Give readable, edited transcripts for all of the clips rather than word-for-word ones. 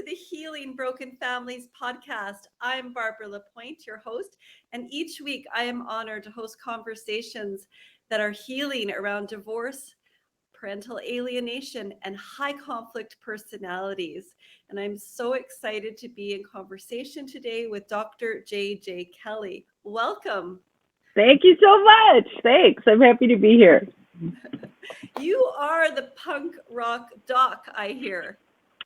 to the Healing Broken Families podcast. I'm Barbara Pointe, your host, and each week I am honored to host conversations that are healing around divorce, parental alienation, and high conflict personalities. And I'm so excited to be in conversation today with Dr. J.J. Kelly. Welcome. Thank you so much. Thanks. I'm happy to be here. You are the punk rock doc, I hear.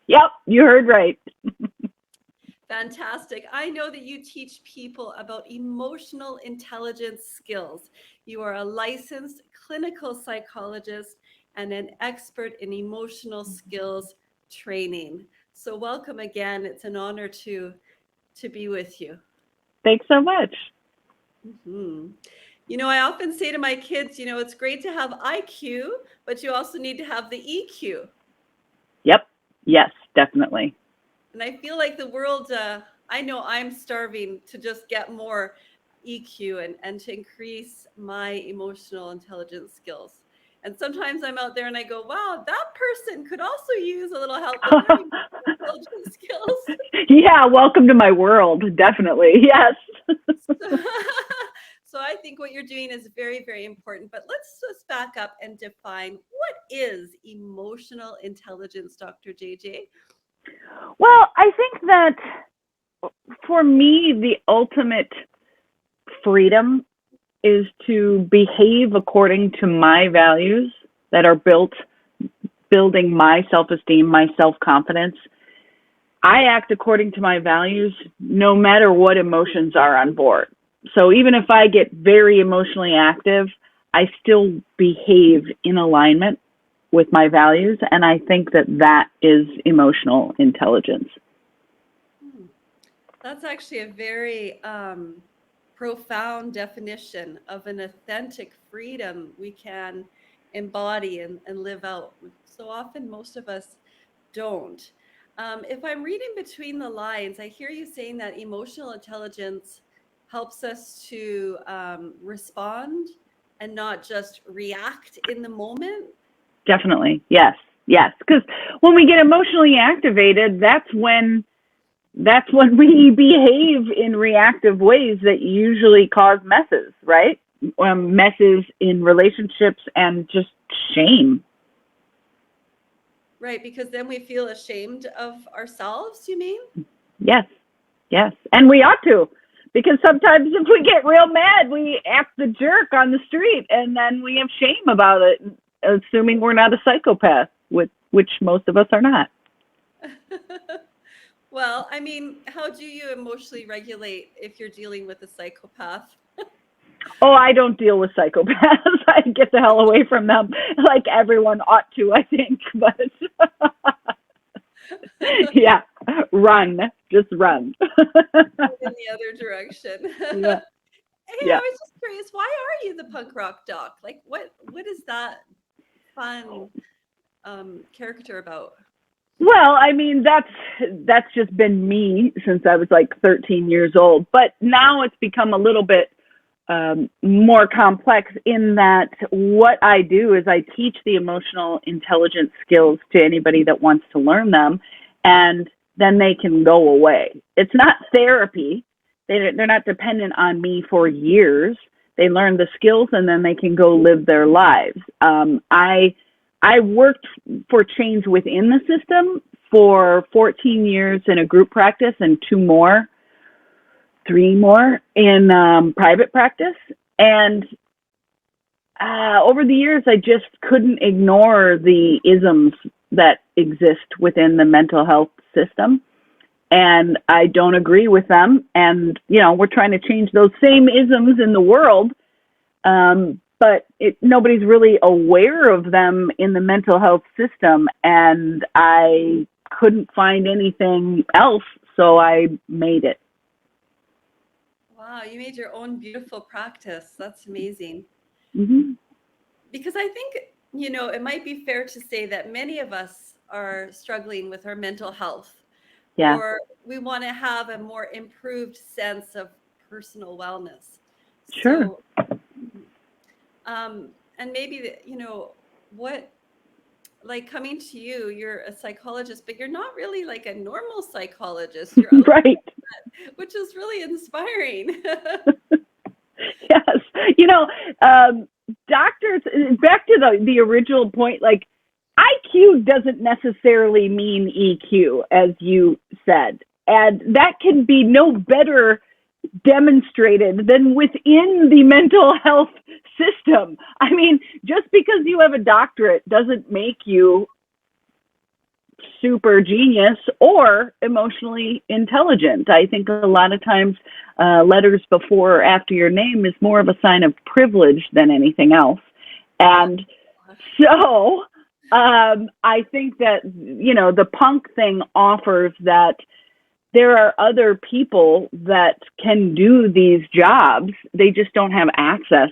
Yep, you heard right. Fantastic. I know that you teach people about emotional intelligence skills. You are a licensed clinical psychologist and an expert in emotional skills training. So welcome again. It's an honor to be with you. Thanks so much. Mm-hmm. You know, I often say to my kids, it's great to have IQ, but you also need to have the EQ. Yep. Yes, definitely. And I feel like the world, I know I'm starving to just get more EQ and to increase my emotional intelligence skills. And sometimes I'm out there and I go, wow, that person could also use a little help with their emotional intelligence skills. Yeah, welcome to my world. Definitely. Yes. So I think what you're doing is very, very important. But let's just back up and define what is emotional intelligence, Dr. JJ? Well, I think that for me, the ultimate freedom is to behave according to my values that are building my self-esteem, my self-confidence. I act according to my values no matter what emotions are on board. So even if I get very emotionally active, I still behave in alignment with my values. And I think that that is emotional intelligence. That's actually a very profound definition of an authentic freedom we can embody and live out. So often, most of us don't. If I'm reading between the lines, I hear you saying that emotional intelligence helps us to respond and not just react in the moment. Definitely. Yes. Yes. Because when we get emotionally activated, that's when we behave in reactive ways that usually cause messes, right? Messes in relationships and just shame. Right, because then we feel ashamed of ourselves, you mean? Yes. Yes. And we ought to, because sometimes if we get real mad, we act the jerk on the street and then we have shame about it, assuming we're not a psychopath, which most of us are not. Well, I mean, how do you emotionally regulate if you're dealing with a psychopath? Oh, I don't deal with psychopaths. I get the hell away from them, like everyone ought to, I think. But yeah, run, just run. In the other direction. Yeah, Hey, I yeah. was just curious, why are you the punk rock doc? Like, what is that fun character about? Well, I mean, that's just been me since I was like 13 years old. But now it's become a little bit more complex in that what I do is I teach the emotional intelligence skills to anybody that wants to learn them, and then they can go away. It's not therapy. They're not dependent on me for years. They learn the skills and then they can go live their lives. I worked for change within the system for 14 years in a group practice and three more in private practice. And over the years, I just couldn't ignore the isms that exist within the mental health system. And I don't agree with them. And, we're trying to change those same isms in the world. But nobody's really aware of them in the mental health system. And I couldn't find anything else, so I made it. Wow, you made your own beautiful practice. That's amazing. Mm-hmm. Because I think, it might be fair to say that many of us are struggling with our mental health, Yeah. or we want to have a more improved sense of personal wellness. Sure. So, and maybe, what like coming to you, you're a psychologist, but you're not really like a normal psychologist. You're out, Right. which is really inspiring. Yes. You know, doctors, back to the original point, like IQ doesn't necessarily mean EQ, as you said. And that can be no better demonstrated than within the mental health system. I mean, just because you have a doctorate doesn't make you super genius or emotionally intelligent. I think a lot of times letters before or after your name is more of a sign of privilege than anything else. And so I think that, you know, the punk thing offers that there are other people that can do these jobs. They just don't have access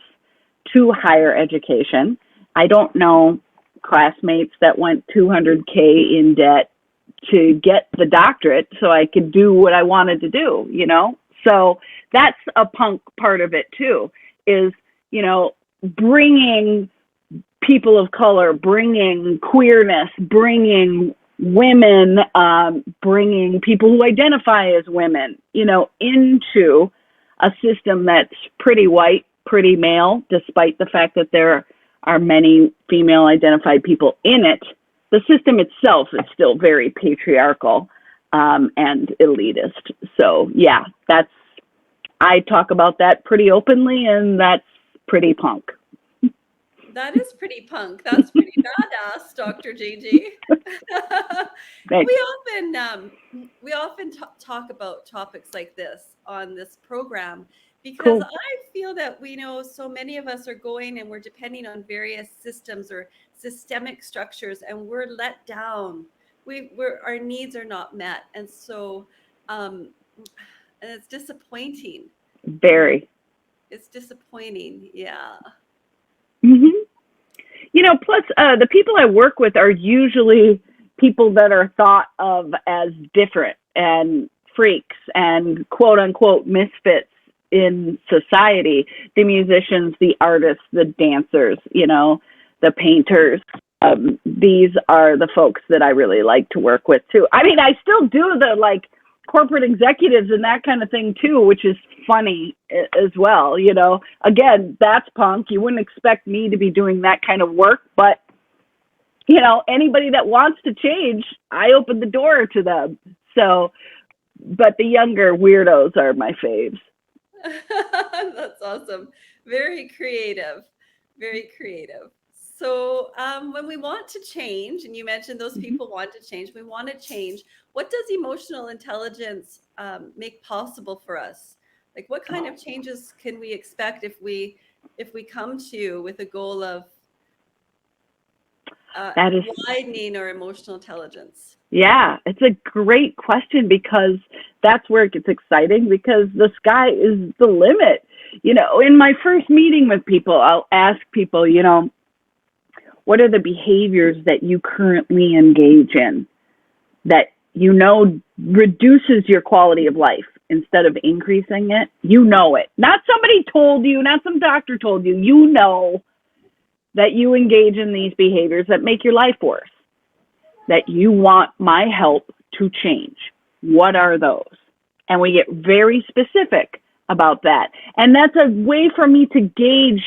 to higher education. I don't know classmates that went 200K in debt to get the doctorate so I could do what I wanted to do, you know? So that's a punk part of it too, is, you know, bringing people of color, bringing queerness, bringing women, bringing people who identify as women, you know, into a system that's pretty white, pretty male, despite the fact that there are many female identified people in it. The system itself is still very patriarchal and elitist. So yeah, I talk about that pretty openly, and that's pretty punk. That is pretty punk. That's pretty badass, Dr. JJ. Thanks. We often talk about topics like this on this program because Cool. I feel that we know so many of us are going and we're depending on various systems or systemic structures, and we're let down. Our needs are not met, and so and it's disappointing. Very. It's disappointing. Yeah. Hmm. You know, plus the people I work with are usually people that are thought of as different and freaks and quote unquote misfits in society. The musicians, the artists, the dancers, you know, the painters. These are the folks that I really like to work with too. I mean, I still do the like corporate executives and that kind of thing too, which is funny as well. You know, again, that's punk. You wouldn't expect me to be doing that kind of work, but you know, anybody that wants to change, I open the door to them. So, but the younger weirdos are my faves. That's awesome. Very creative. Very creative. So, when we want to change, and you mentioned those Mm-hmm. people want to change, we want to change. What does emotional intelligence make possible for us? Like, what kind of changes can we expect if we come to you with a goal of That is, widening our emotional intelligence? yeah, it's a great question because that's where it gets exciting because the sky is the limit. You know, in my first meeting with people, I'll ask people, you know, what are the behaviors that you currently engage in that you know reduces your quality of life instead of increasing it? You know it. Not somebody told you, not some doctor told you. You know that you engage in these behaviors that make your life worse, that you want my help to change. What are those? And we get very specific about that. And that's a way for me to gauge,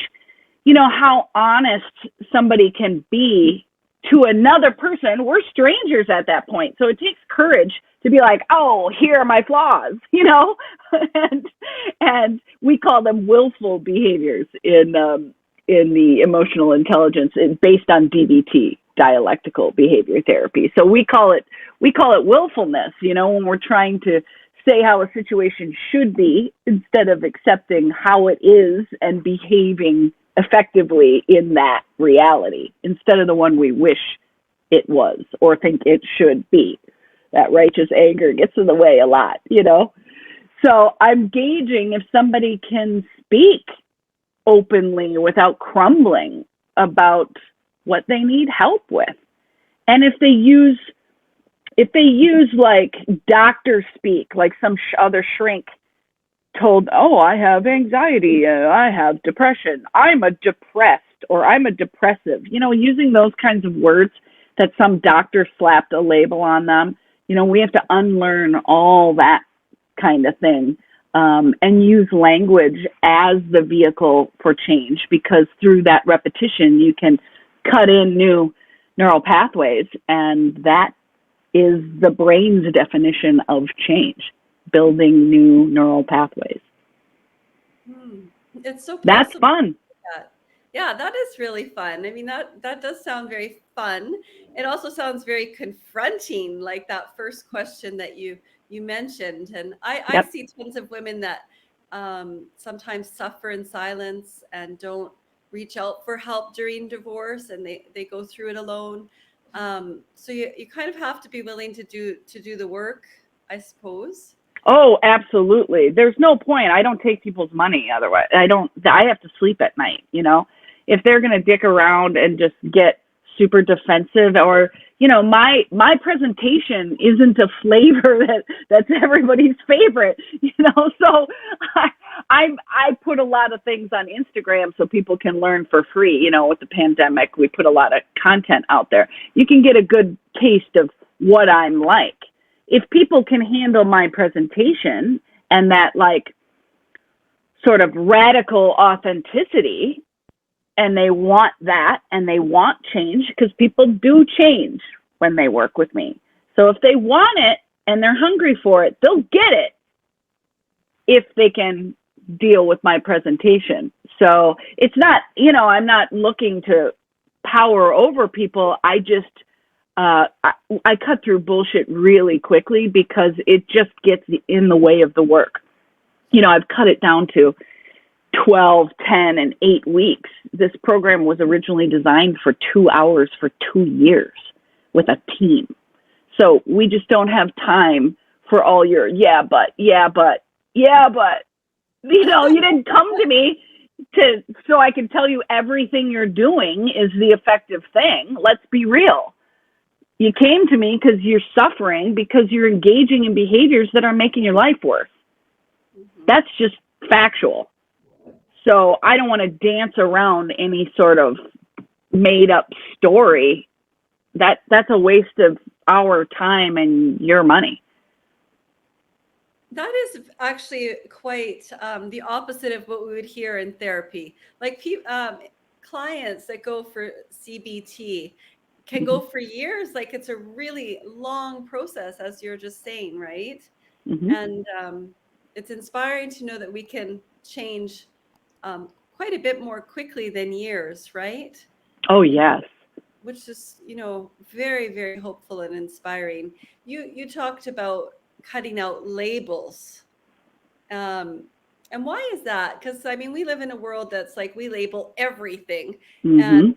you know, how honest somebody can be to another person. We're strangers at that point. So it takes courage to be like, oh, here are my flaws, you know? and we call them willful behaviors in the emotional intelligence based on DBT, dialectical behavior therapy. So we call it willfulness, you know, when we're trying to say how a situation should be instead of accepting how it is and behaving effectively in that reality instead of the one we wish it was or think it should be. That righteous anger gets in the way a lot, you know? So I'm gauging if somebody can speak openly without crumbling about what they need help with. And if they use like doctor speak, like some other shrink told, oh, I have anxiety, I have depression, I'm a depressed, or I'm a depressive, you know, using those kinds of words that some doctor slapped a label on them. You know, we have to unlearn all that kind of thing, and use language as the vehicle for change, because through that repetition, you can cut in new neural pathways, and that is the brain's definition of change, building new neural pathways. It's so That's possible. fun. Yeah, that is really fun. I mean, that does sound very fun. It also sounds very confronting, like that first question that you mentioned. And I Yep. see tons of women that sometimes suffer in silence and don't reach out for help during divorce, and they go through it alone. So you kind of have to be willing to do the work, I suppose. Oh, absolutely. There's no point. I don't take people's money otherwise. I have to sleep at night, you know. If they're going to dick around and just get super defensive, or, you know, my presentation isn't a flavor that's everybody's favorite, you know. So I put a lot of things on Instagram so people can learn for free. You know, with the pandemic, we put a lot of content out there. You can get a good taste of what I'm like. If people can handle my presentation and that, like, sort of radical authenticity, and they want that and they want change, because people do change when they work with me. So if they want it and they're hungry for it, they'll get it if they can deal with my presentation. So it's not, you know, I'm not looking to power over people. I just, I cut through bullshit really quickly because it just gets in the way of the work. You know, I've cut it down to 12, 10, and 8 weeks. This program was originally designed for 2 hours for 2 years with a team. So we just don't have time for all your, yeah, but, you know, you didn't come to me so I can tell you everything you're doing is the effective thing. Let's be real. You came to me because you're suffering, because you're engaging in behaviors that are making your life worse. That's just factual. So I don't want to dance around any sort of made up story. That's a waste of our time and your money. That is actually quite the opposite of what we would hear in therapy. Like clients that go for CBT can go for years. Like it's a really long process, as you're just saying, right? Mm-hmm. And it's inspiring to know that we can change quite a bit more quickly than years, right? Oh, yes. Which is, you know, very, very hopeful and inspiring. You talked about cutting out labels. And why is that? Because I mean, we live in a world that's like we label everything, and then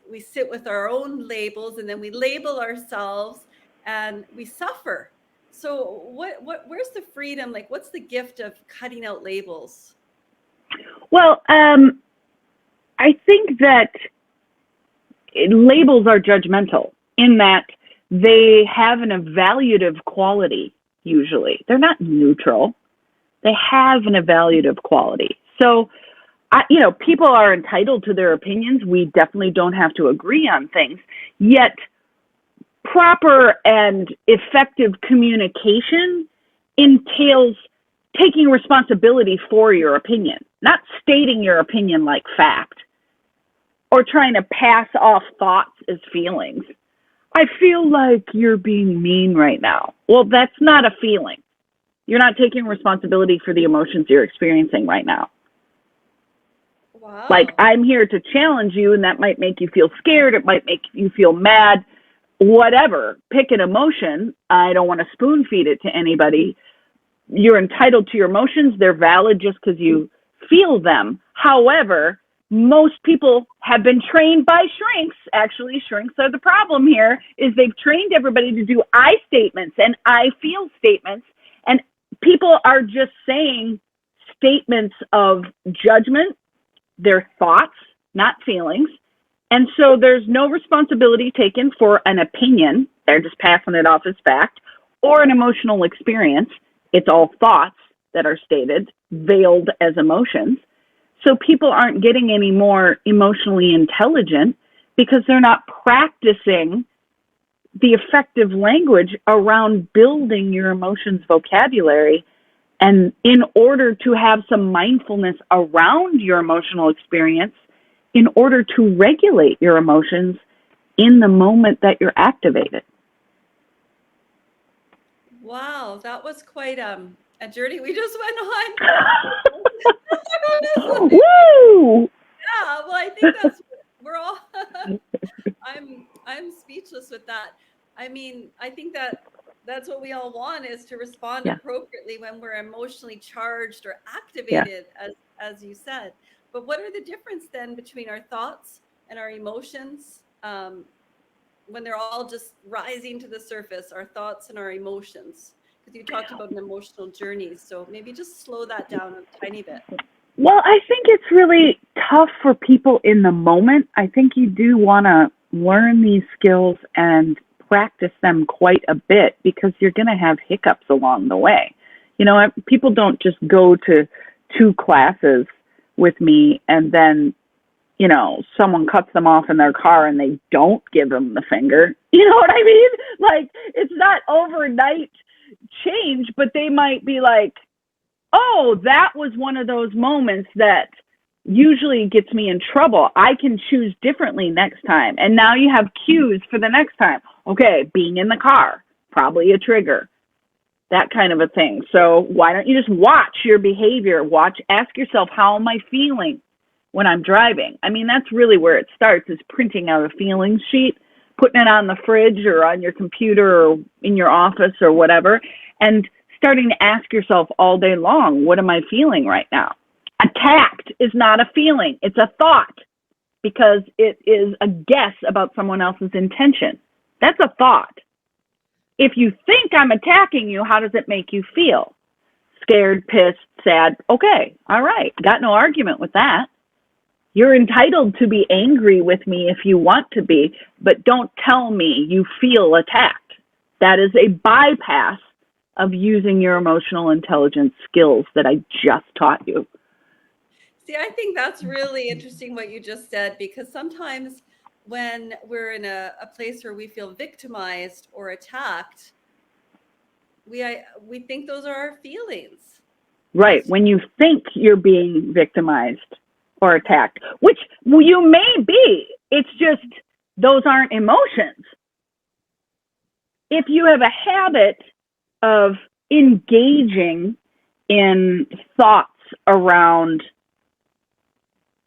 we sit with our own labels, and then we label ourselves, and we suffer. So where's the freedom? Like, what's the gift of cutting out labels? Well, I think that labels are judgmental in that they have an evaluative quality. Usually, they're not neutral. They have an evaluative quality. So, you know, people are entitled to their opinions. We definitely don't have to agree on things. Yet, proper and effective communication entails taking responsibility for your opinion, not stating your opinion like fact or trying to pass off thoughts as feelings. I feel like you're being mean right now. Well, that's not a feeling. You're not taking responsibility for the emotions you're experiencing right now. Wow. Like, I'm here to challenge you, and that might make you feel scared. It might make you feel mad, whatever. Pick an emotion. I don't want to spoon feed it to anybody. You're entitled to your emotions. They're valid just because you feel them. However, most people have been trained by shrinks. Actually, shrinks are the problem here, is they've trained everybody to do I statements and I feel statements. And people are just saying statements of judgment, their thoughts, not feelings. And so there's no responsibility taken for an opinion. They're just passing it off as fact, or an emotional experience. It's all thoughts that are stated, veiled as emotions. So people aren't getting any more emotionally intelligent because they're not practicing the effective language around building your emotions vocabulary. And in order to have some mindfulness around your emotional experience, in order to regulate your emotions in the moment that you're activated. Wow, that was quite a journey we just went on. Woo! Yeah, well, I think that's we're all. I'm speechless with that. I mean, I think that's what we all want, is to respond appropriately when we're emotionally charged or activated, as you said. But what are the difference then between our thoughts and our emotions, when they're all just rising to the surface, our thoughts and our emotions? Because you talked about an emotional journey, so maybe just slow that down a tiny bit. Well, I think it's really tough for people in the moment. I think you do want to learn these skills and practice them quite a bit, because you're going to have hiccups along the way. You know, people don't just go to 2 classes with me and then, you know, someone cuts them off in their car and they don't give them the finger. You know what I mean? Like, it's not overnight change, but they might be like, oh, that was one of those moments that usually gets me in trouble. I can choose differently next time. And now you have cues for the next time. Okay, being in the car, probably a trigger, that kind of a thing. So why don't you just watch your behavior? Ask yourself, how am I feeling when I'm driving? I mean, that's really where it starts, is printing out a feelings sheet, putting it on the fridge or on your computer or in your office or whatever, and starting to ask yourself all day long, what am I feeling right now? Attacked is not a feeling, it's a thought, because it is a guess about someone else's intention. That's a thought. If you think I'm attacking you, how does it make you feel? Scared, pissed, sad. Okay, all right, got no argument with that. You're entitled to be angry with me if you want to be, but don't tell me you feel attacked. That is a bypass of using your emotional intelligence skills that I just taught you. See, I think that's really interesting what you just said, because sometimes when we're in a place where we feel victimized or attacked, we think those are our feelings. Right, when you think you're being victimized or attacked, which you may be, it's just those aren't emotions. If you have a habit of engaging in thoughts around,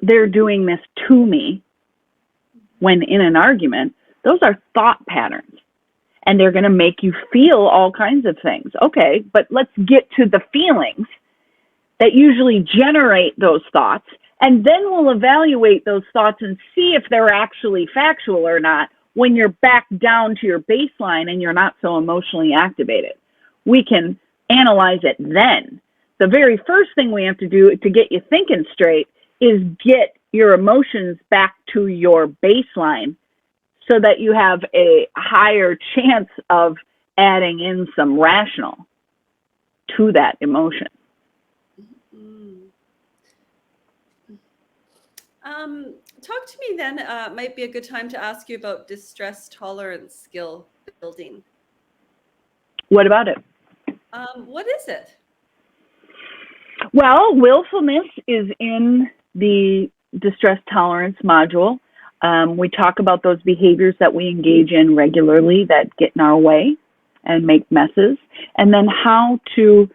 they're doing this to me, when in an argument, those are thought patterns. And they're going to make you feel all kinds of things. Okay, but let's get to the feelings that usually generate those thoughts, and then we'll evaluate those thoughts and see if they're actually factual or not when you're back down to your baseline and you're not so emotionally activated. We can analyze it then. The very first thing we have to do to get you thinking straight is get your emotions back to your baseline, so that you have a higher chance of adding in some rational to that emotion. Talk to me then, might be a good time to ask you about distress tolerance skill building. What about it? What is it? Well, willfulness is in the distress tolerance module. We talk about those behaviors that we engage in regularly that get in our way and make messes, and then how to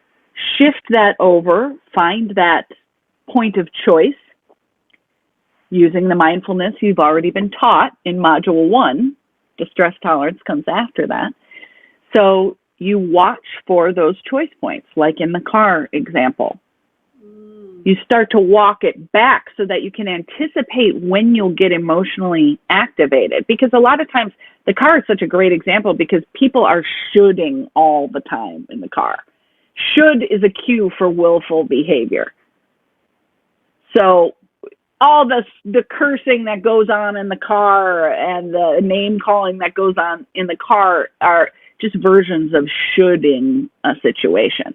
shift that over, find that point of choice using the mindfulness you've already been taught in Module 1. Distress tolerance comes after that. So you watch for those choice points, like in the car example. You start to walk it back so that you can anticipate when you'll get emotionally activated. Because a lot of times, the car is such a great example because people are shoulding all the time in the car. Should is a cue for willful behavior. So all the cursing that goes on in the car and the name calling that goes on in the car are just versions of shoulding a situation.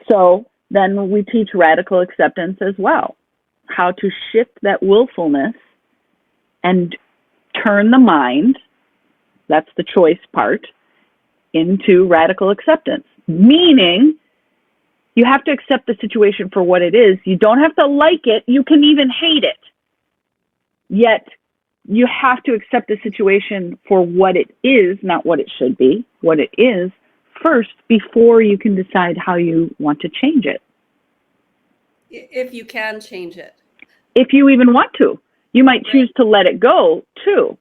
So then we teach radical acceptance as well, how to shift that willfulness and turn the mind, that's the choice part, into radical acceptance. Meaning, you have to accept the situation for what it is. You don't have to like it. You can even hate it. Yet, you have to accept the situation for what it is, not what it should be, what it is, first, before you can decide how you want to change it. If you can change it. If you even want to. You might choose to let it go, too.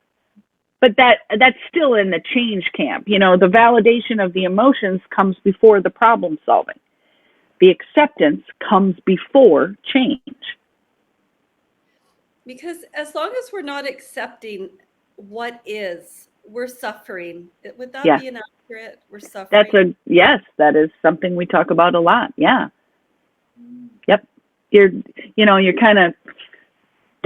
But that's still in the change camp. You know, the validation of the emotions comes before the problem solving. The acceptance comes before change. Because as long as we're not accepting what is, we're suffering. Would that be inaccurate? We're suffering. Yes, that is something we talk about a lot. Yeah. Yep. You're kind of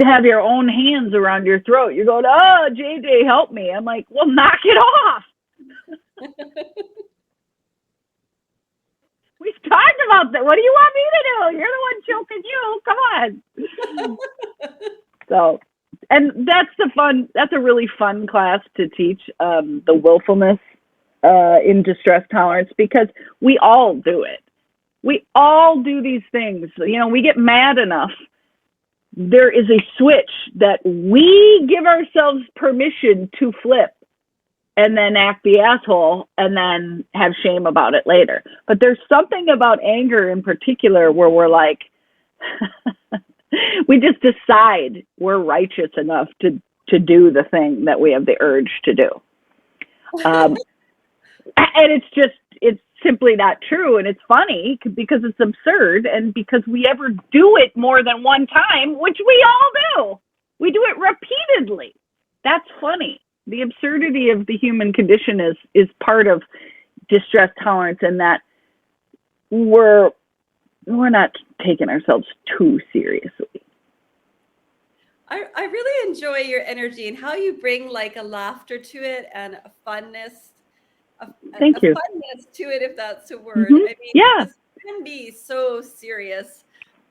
to have your own hands around your throat. You're going, oh, JJ, help me. I'm like, well, knock it off. We've talked about that. What do you want me to do? You're the one choking you. Come on. So, and that's a really fun class to teach, the willfulness in distress tolerance, because we all do it. We all do these things. You know, we get mad enough. There is a switch that we give ourselves permission to flip and then act the asshole and then have shame about it later. But there's something about anger in particular where we're like, we just decide we're righteous enough to do the thing that we have the urge to do. And it's simply not true. And it's funny because it's absurd, and because we ever do it more than one time, which we all do. We do it repeatedly. That's funny. The absurdity of the human condition is part of distress tolerance, and that we're not taking ourselves too seriously. I really enjoy your energy and how you bring like a laughter to it and a funness. Thank you. Funness to it, if that's a word. Mm-hmm. I mean, yeah. This can be so serious.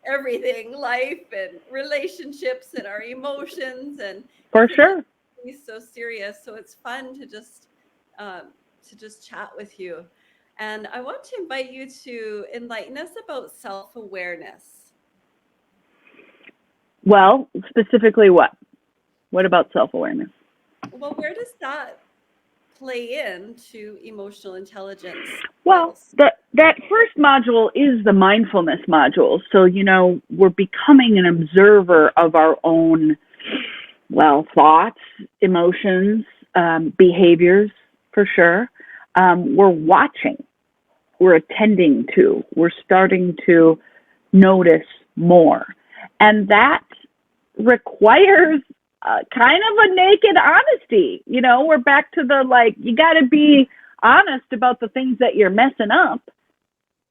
Everything, life and relationships and our emotions, and for sure. So serious. So it's fun to just chat with you. And I want to invite you to enlighten us about self-awareness. Well, specifically what? What about self-awareness? Well, where does that play into emotional intelligence? Well, that first module is the mindfulness module. So, you know, we're becoming an observer of our own, thoughts, emotions, behaviors, for sure. We're watching, we're attending to, we're starting to notice more. And that requires kind of a naked honesty. You know, we're back to you got to be honest about the things that you're messing up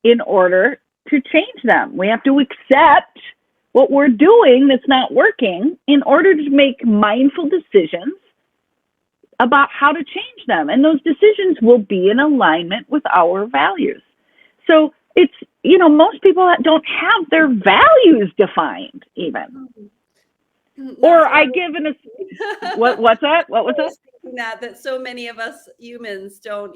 in order to change them. We have to accept what we're doing that's not working in order to make mindful decisions about how to change them. And those decisions will be in alignment with our values. So it's, you know, most people don't have their values defined even. Or I give what's that? What was that? That so many of us humans aren't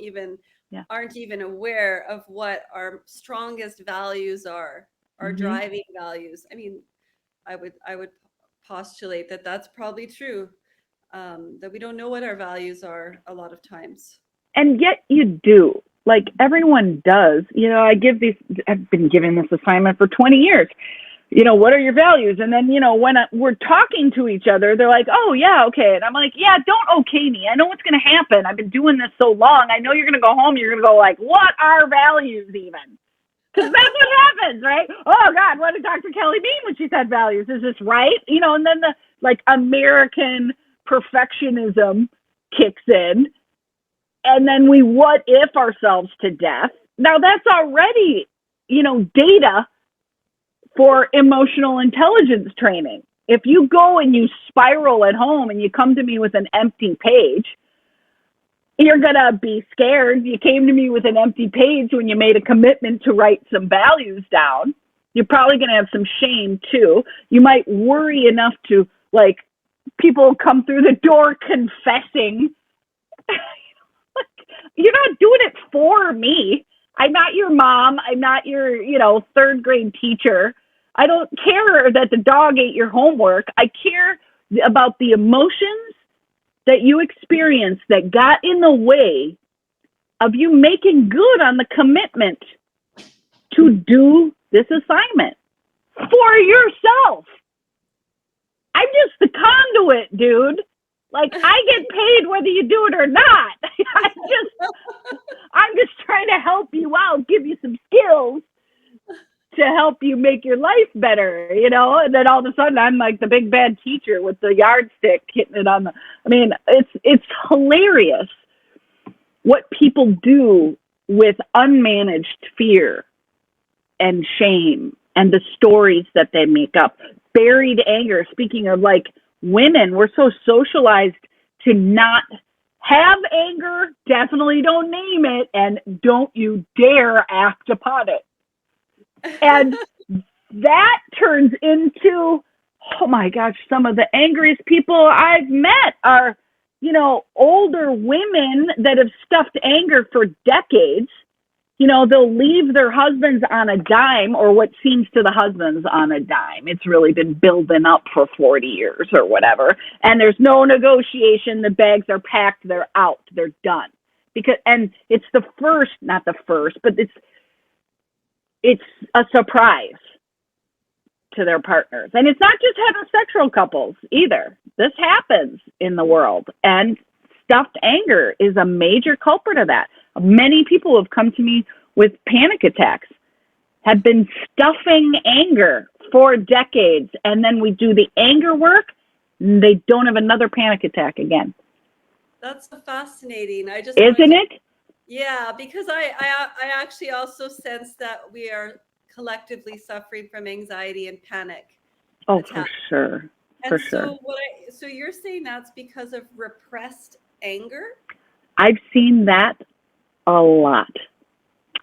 even aware of what our strongest values are, our driving values. I mean, I would postulate that that's probably true, that we don't know what our values are a lot of times. And yet you do. Like everyone does. You know, I've been giving this assignment for 20 years. You know, what are your values? And then, you know, when we're talking to each other, they're like, oh, yeah, okay. And I'm like, yeah, don't okay me. I know what's going to happen. I've been doing this so long. I know you're going to go home. You're going to go like, what are values even? Because that's what happens, right? Oh, God, what did Dr. Kelly mean when she said values? Is this right? You know, and then the American perfectionism kicks in. And then we what if ourselves to death. Now, that's already, you know, data for emotional intelligence training. If you go and you spiral at home and you come to me with an empty page, you're going to be scared. You came to me with an empty page when you made a commitment to write some values down. You're probably going to have some shame too. You might worry enough to, people come through the door confessing You're not doing it for me. I'm not your mom. I'm not your, third grade teacher. I don't care that the dog ate your homework. I care about the emotions that you experienced that got in the way of you making good on the commitment to do this assignment for yourself. I'm just the conduit, dude. Like, I get paid whether you do it or not. I'm just trying to help you out, give you some skills to help you make your life better, And then all of a sudden, I'm like the big bad teacher with the yardstick hitting it on the. I mean, it's hilarious what people do with unmanaged fear and shame and the stories that they make up. Buried anger. Speaking of like women, we're so socialized to not have anger. Definitely don't name it, and don't you dare act upon it. And that turns into, oh my gosh, some of the angriest people I've met are, older women that have stuffed anger for decades. They'll leave their husbands on a dime, or what seems to the husbands on a dime. It's really been building up for 40 years or whatever. And there's no negotiation. The bags are packed. They're out. They're done. And it's not the first, but it's a surprise to their partners. And it's not just heterosexual couples either. This happens in the world. And stuffed anger is a major culprit of that. Many people have come to me with panic attacks, have been stuffing anger for decades, and then we do the anger work, and they don't have another panic attack again. That's fascinating. Isn't it? Yeah, because I actually also sense that we are collectively suffering from anxiety and panic. Oh, for sure. For sure. So you're saying that's because of repressed anger? I've seen that a lot.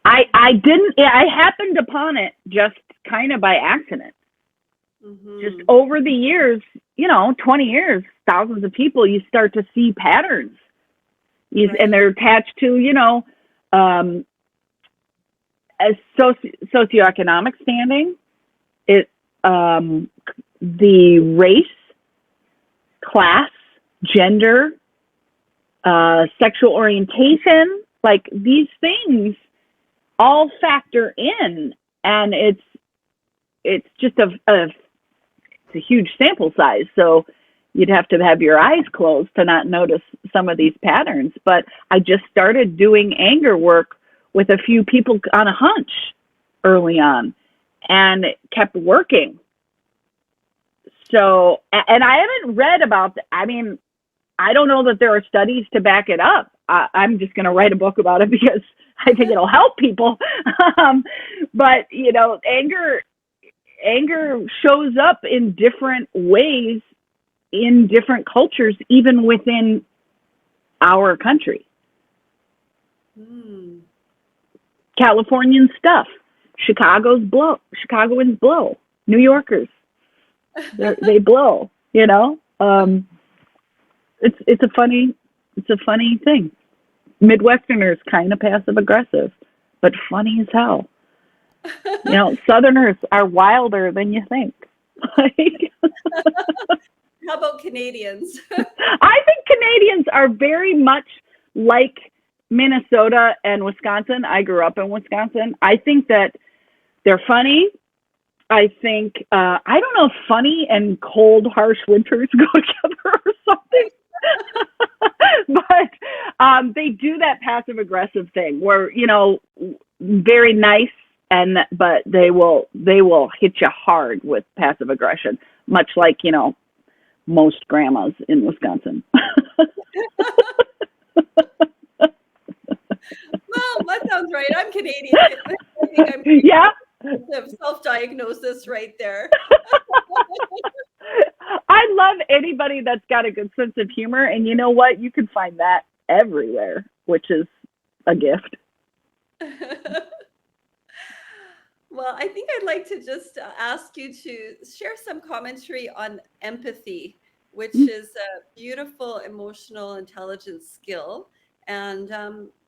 I happened upon it just kind of by accident. Mm-hmm. Just over the years, 20 years, thousands of people, you start to see patterns. Right. And they're attached to, a socioeconomic standing, the race, class, gender, sexual orientation, like these things all factor in, and it's just it's a huge sample size. So you'd have to have your eyes closed to not notice some of these patterns. But I just started doing anger work with a few people on a hunch early on, and it kept working. So, and I haven't read about I mean, I don't know that there are studies to back it up. I'm just going to write a book about it because I think it'll help people. But, anger shows up in different ways in different cultures, even within our country. Californian stuff. Chicagoans blow. New Yorkers, they blow, It's a funny thing. Midwesterners kind of passive aggressive, but funny as hell. Southerners are wilder than you think. How about Canadians? I think Canadians are very much like Minnesota and Wisconsin. I grew up in Wisconsin. I think that they're funny. I think, I don't know if funny and cold, harsh winters go together or something. But they do that passive aggressive thing where, very nice, but they will hit you hard with passive aggression, much like, most grandmas in Wisconsin. Well, that sounds right. I'm Canadian. I think I'm self-diagnosis right there. I love anybody that's got a good sense of humor, and you know what? You can find that everywhere, which is a gift. Well, I think I'd like to just ask you to share some commentary on empathy which is a beautiful emotional intelligence skill. And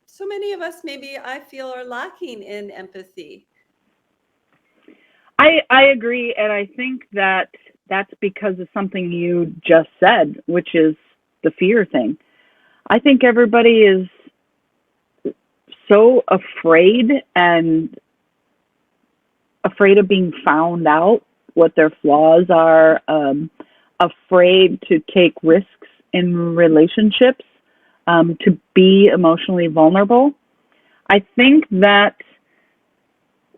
so many of us, maybe I feel, are lacking in empathy. I agree, and I think that that's because of something you just said, which is the fear thing. I think everybody is so afraid and afraid of being found out, what their flaws are, afraid to take risks in relationships, to be emotionally vulnerable. I think that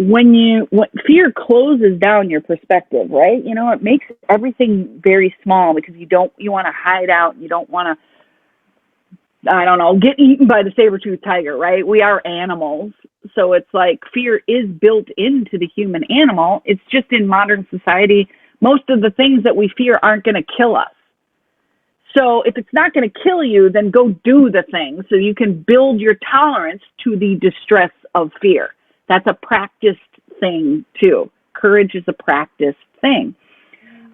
when fear closes down your perspective, right? You know, it makes everything very small because you want to hide out. You don't want to, I don't know, get eaten by the saber-toothed tiger, right? We are animals. So it's like fear is built into the human animal. It's just in modern society, most of the things that we fear aren't going to kill us. So if it's not going to kill you, then go do the thing so you can build your tolerance to the distress of fear. That's a practiced thing too. Courage is a practiced thing.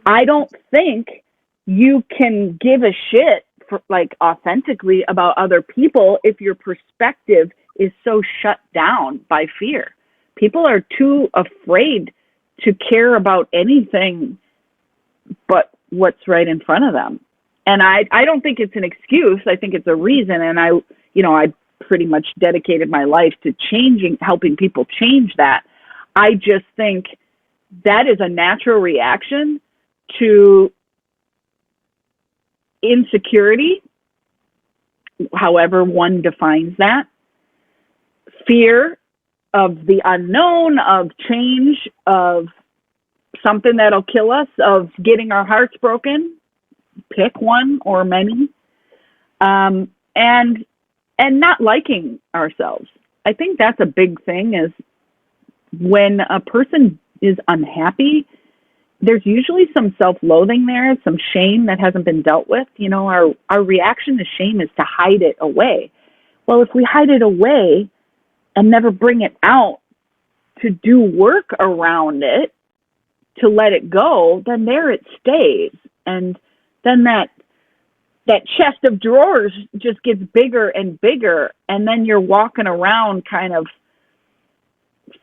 I don't think you can give a shit for, like, authentically about other people if your perspective is so shut down by fear. People are too afraid to care about anything but what's right in front of them. And I don't think it's an excuse. I think it's a reason. And I pretty much dedicated my life to helping people change that. I just think that is a natural reaction to insecurity, however one defines that, fear of the unknown, of change, of something that'll kill us, of getting our hearts broken, pick one or many, and not liking ourselves. I think that's a big thing, is when a person is unhappy, there's usually some self-loathing there, some shame that hasn't been dealt with. You know, our reaction to shame is to hide it away. Well, if we hide it away and never bring it out to do work around it, to let it go, then there it stays. And then that chest of drawers just gets bigger and bigger, and then you're walking around kind of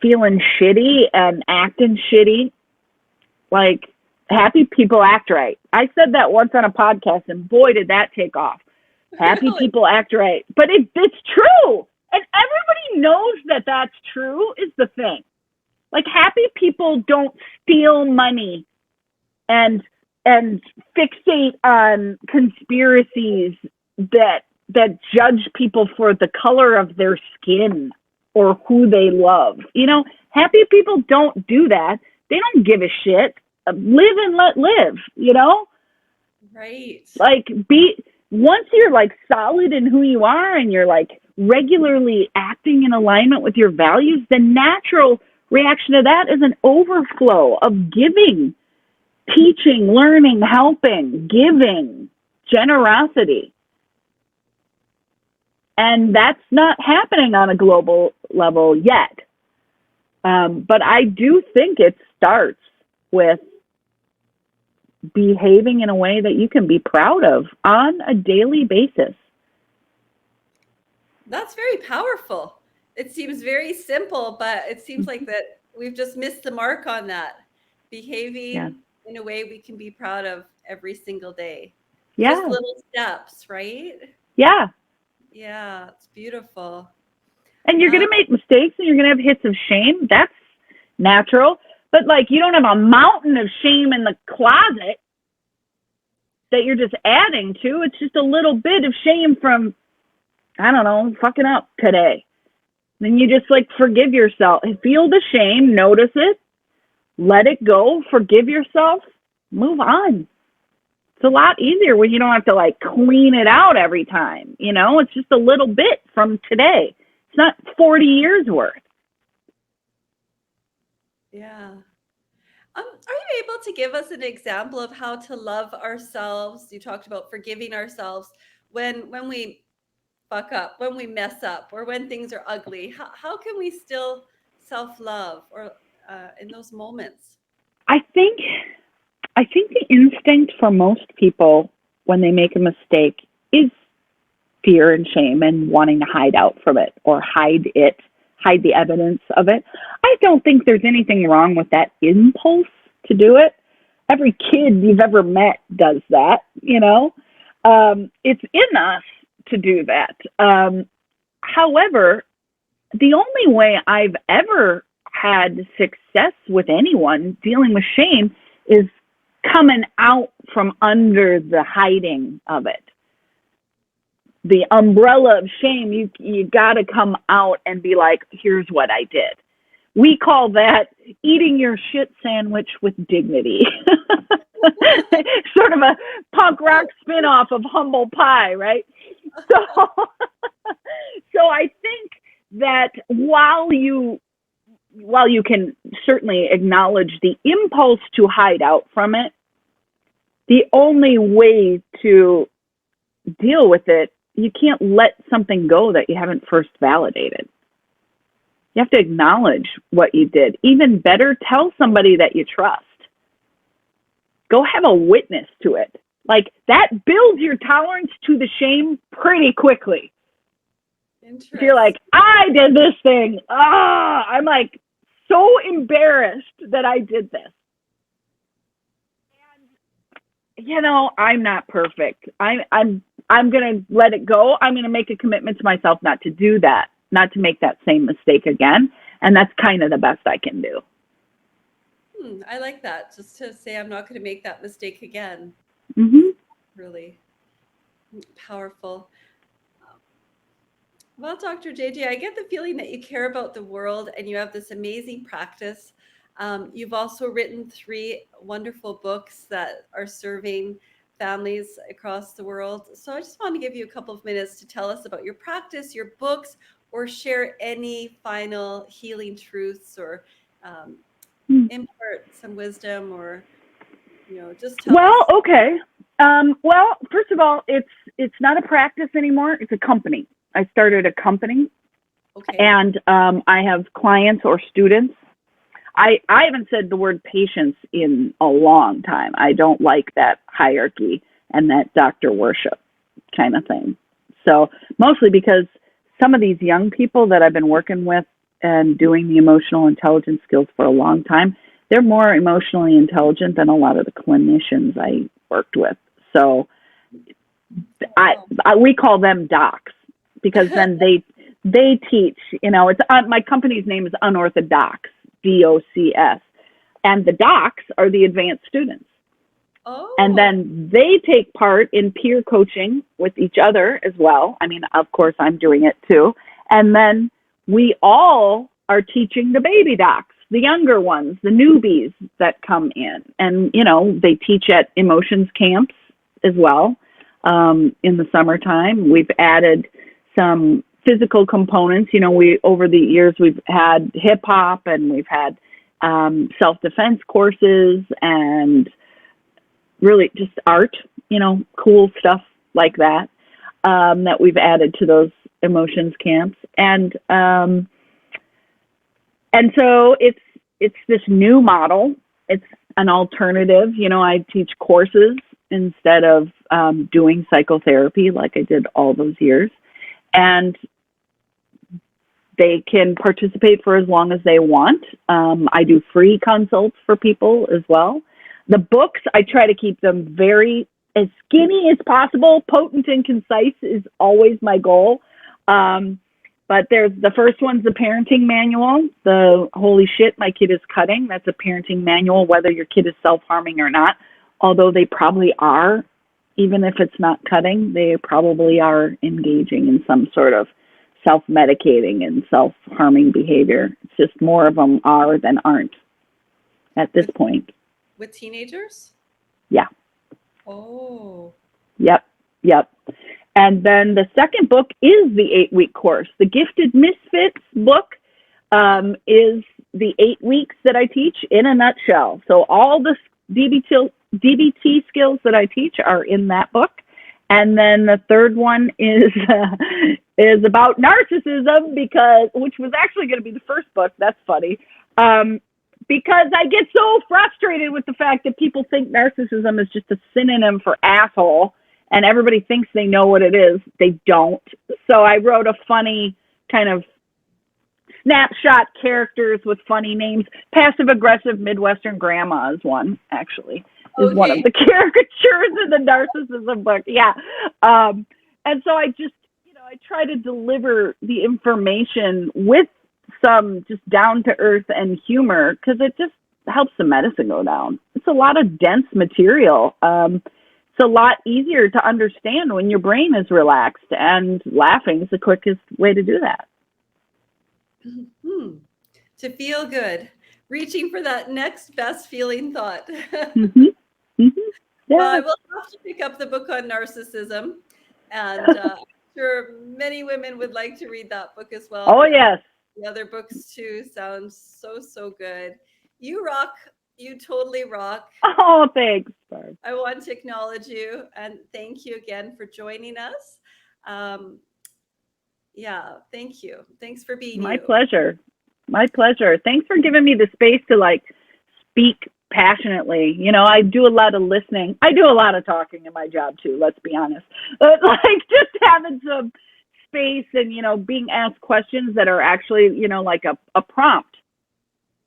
feeling shitty and acting shitty. Like, happy people act right. I said that once on a podcast, and boy, did that take off. Happy Really? people act right. But it's true. And everybody knows that that's true, is the thing. Like, happy people don't steal money and fixate on conspiracies that judge people for the color of their skin or who they love. You know, happy people don't do that. They don't give a shit. Live and let live, you know? Right. Like, once you're like solid in who you are and you're like regularly acting in alignment with your values, the natural reaction to that is an overflow of giving, teaching, learning, helping, giving, generosity. And that's not happening on a global level yet. But I do think it starts with behaving in a way that you can be proud of on a daily basis. That's very powerful. It seems very simple, but it seems like that we've just missed the mark on that. Behaving Yeah. in a way we can be proud of every single day. Just Yeah. little steps, right? Yeah. Yeah, it's beautiful. And you're going to make mistakes and you're going to have hits of shame. That's natural. But, like, you don't have a mountain of shame in the closet that you're just adding to. It's just a little bit of shame from, I don't know, fucking up today. Then you just, like, forgive yourself. Feel the shame, notice it, let it go, forgive yourself, move on. It's a lot easier when you don't have to, like, clean it out every time. You know, it's just a little bit from today. It's not 40 years worth. Yeah. Are you able to give us an example of how to love ourselves? You talked about forgiving ourselves when we fuck up, when we mess up, or when things are ugly. How can we still self-love or in those moments? I think the instinct for most people when they make a mistake is fear and shame and wanting to hide out from it or hide the evidence of it. I don't think there's anything wrong with that impulse to do it. Every kid you've ever met does that, you know. It's in us to do that. However, the only way I've ever had success with anyone dealing with shame is coming out from under the hiding of it. The umbrella of shame, you got to come out and be like, here's what I did. We call that eating your shit sandwich with dignity. Sort of a punk rock spinoff of humble pie, right? So I think that while you can certainly acknowledge the impulse to hide out from it, the only way to deal with it, you can't let something go that you haven't first validated. You have to acknowledge what you did. Even better, tell somebody that you trust. Go have a witness to it. Like, that builds your tolerance to the shame pretty quickly. If you're like, I did this thing. I'm like so embarrassed that I did this. And, you know, I'm not perfect. I'm going to let it go. I'm going to make a commitment to myself not to do that, not to make that same mistake again. And that's kind of the best I can do. I like that. Just to say, I'm not going to make that mistake again. Mm-hmm. Really powerful. Well, Dr. JJ, I get the feeling that you care about the world and you have this amazing practice. You've also written 3 wonderful books that are serving families across the world. So I just want to give you a couple of minutes to tell us about your practice, your books, or share any final healing truths or impart some wisdom, or, you know, just tell us. Okay. Well, first of all, it's not a practice anymore. It's a company. I started a company. Okay. And I have clients or students. I haven't said the word patients in a long time. I don't like that hierarchy and that doctor worship kind of thing. So mostly because some of these young people that I've been working with and doing the emotional intelligence skills for a long time, they're more emotionally intelligent than a lot of the clinicians I worked with. So we call them docs, because then they teach, you know, it's my company's name is Unorthodox, DOCS, and the docs are the advanced students. Oh. And then they take part in peer coaching with each other as well. I mean, of course, I'm doing it too. And then we all are teaching the baby docs, the younger ones, the newbies that come in. And, you know, they teach at emotions camps as well. In the summertime, we've added some physical components. You know, over the years, we've had hip hop and we've had self-defense courses and really just art, you know, cool stuff like that, that we've added to those emotions camps. And so it's this new model. It's an alternative. You know, I teach courses instead of doing psychotherapy like I did all those years. And they can participate for as long as they want. I do free consults for people as well. The books, I try to keep them very as skinny as possible. Potent and concise is always my goal. But there's the first one's the parenting manual. The holy shit, my kid is cutting. That's a parenting manual, whether your kid is self-harming or not. Although they probably are, even if it's not cutting, they probably are engaging in some sort of self-medicating and self-harming behavior. It's just more of them are than aren't at this point. With teenagers? Yeah. Oh. Yep. And then the second book is the 8-week course. The Gifted Misfits book is the 8 weeks that I teach in a nutshell. So all the DBT skills that I teach are in that book. And then the third one is about narcissism, which was actually going to be the first book. That's funny. Because I get so frustrated with the fact that people think narcissism is just a synonym for asshole, and everybody thinks they know what it is. They don't. So I wrote a funny kind of snapshot characters with funny names. Passive aggressive Midwestern grandma is one, actually, is one of Okay. the caricatures in the narcissism book. Yeah. And so I just, I try to deliver the information with some just down to earth and humor, because it just helps the medicine go down. It's a lot of dense material. It's a lot easier to understand when your brain is relaxed, and laughing is the quickest way to do that. Hmm. To feel good, reaching for that next best feeling thought. Mm-hmm. Mm-hmm. Well, I Yeah. will have to pick up the book on narcissism, and I'm sure many women would like to read that book as well. Oh, yes. The other books too sound so, so good. You rock. You totally rock. Oh, thanks, Barb. I want to acknowledge you and thank you again for joining us. Um, yeah, thank you. Thanks for being My you. pleasure. My pleasure. Thanks for giving me the space to speak passionately. I do a lot of listening. I do a lot of talking in my job too, let's be honest. But just having some space and, being asked questions that are actually, like a prompt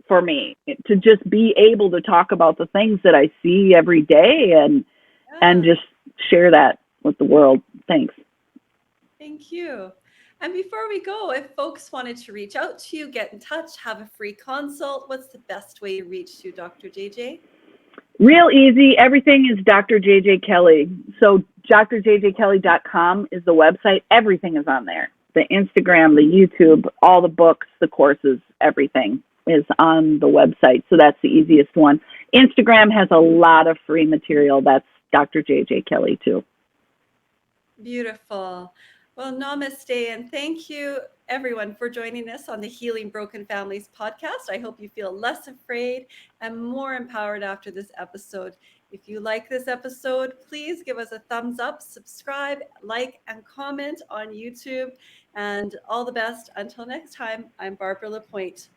for me to just be able to talk about the things that I see every day, and Yeah, just share that with the world. Thanks. thank you. And before we go, if folks wanted to reach out to you, get in touch, have a free consult, what's the best way to reach you, Dr. JJ? Real easy. Everything is Dr. JJ Kelly. So drjjkelly.com is the website. Everything is on there. The Instagram, the YouTube, all the books, the courses, everything is on the website. So that's the easiest one. Instagram has a lot of free material. That's Dr. JJ Kelly too. Beautiful. Well, namaste, and thank you everyone for joining us on the Healing Broken Families podcast. I hope you feel less afraid and more empowered after this episode. If you like this episode, please give us a thumbs up, subscribe, like, and comment on YouTube. And all the best. Until next time, I'm Barbara Lapointe.